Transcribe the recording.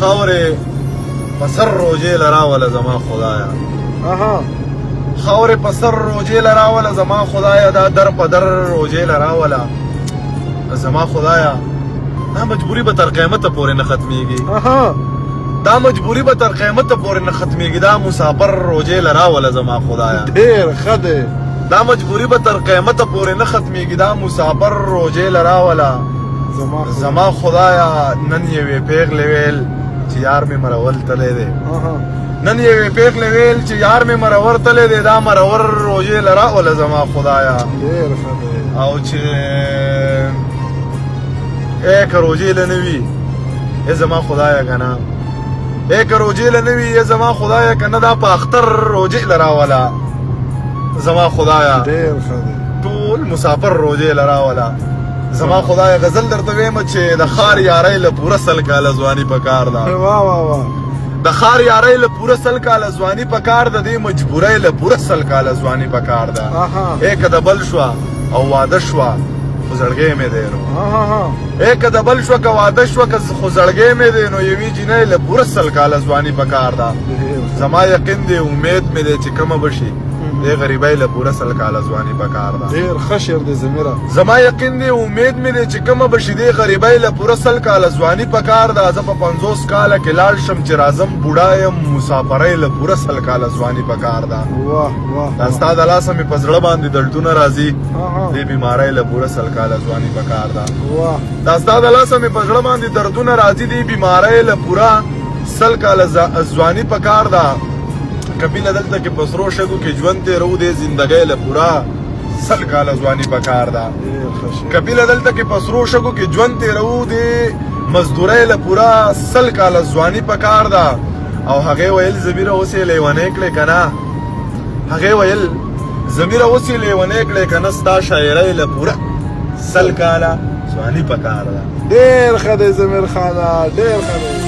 خاورې په سر روجې لراوله زما خدایا خاورې په سر روجې لراوله زما خدایا دا در په در روجې لراوله زما خدایا دا مجبوري به تر قیامته پورې نه ختمېږي دا مجبوري به تر قیامته پورې نه ختمېږي دا مسافر روجې لراوله زما خدایا ډېر ښه دی دا مجبوري به تر قیامته پورې نه ختمېږي دا مسافر روجې لراوله زما خدایا نن یوې پیغلې ویل چې یار مې مرول تلی دی نن یوې پیغلې ویل چې یار مې مرور تلی دی دا مرور روجې لراوله زما خدایا ډېر ښه دی او چې که روجې له نه وي ای زما خدایا که نه که روجې له نه وي ای زما خدایا که نه دا په اختر روجې لراوله زما خدایا ډېر ښه دی ټول مسافر روجې لراوله زما خدایا غزل درته وایم چې د ښار یارۍ له پوره سل کاله ځواني پکار ده واه واه واه د ښار یارۍ له پوره سل کاله ځواني پکار ده دې مجبورۍ له پوره سل کاله ځواني پکار ده که د بل شوه او واده شوه خو زړګی مې دی نو که د بل شوه که واده شوه که خو زړګی مې دی نو یوې جینۍ له پوره سل کاله ځواني پکار ده زما یقین دی امید مې دی چې کمه به شي دې غریبۍ له پوره سل کاله ځواني پکار ده ډېر ښه شعر دی ضمیره زما یقین دی امید مې دی چې کومه به شي دې غریبۍ له پوره سل کاله ځواني پکار ده زه په 50 کاله کې لاړ شم چې راځم بوډا یم مسافرۍ له پوره سل کاله ځواني پکار ده واه واه دا ستا د لاسه مې په زړه باندې دردونه راځي دې بیمارۍ له پوره سل کاله ځواني پکار ده دا ستا د لاسه مې په زړه باندې دردونه راځي دې بیمارۍ له پوره سل کاله ځواني پکار ده کبینه دلته کې په سرو شګو کې ژوند تېرو دې زندګۍ له پوره سل کاله ځواني پکار ده کبینه دلته کې په سرو شګو کې ژوند تېرو دې مزدورۍ له پوره سل کاله ځواني پکار ده او هغې ویل ضمیره اوس یې لیونی کړې که نه هغې ویل ضمیره اوس یې لیونی کړې که نه ستا شاعرۍ له پوره سل کاله ځواني پکار ده ډېر ښه دی ضمیر خانه ډېر ښه دی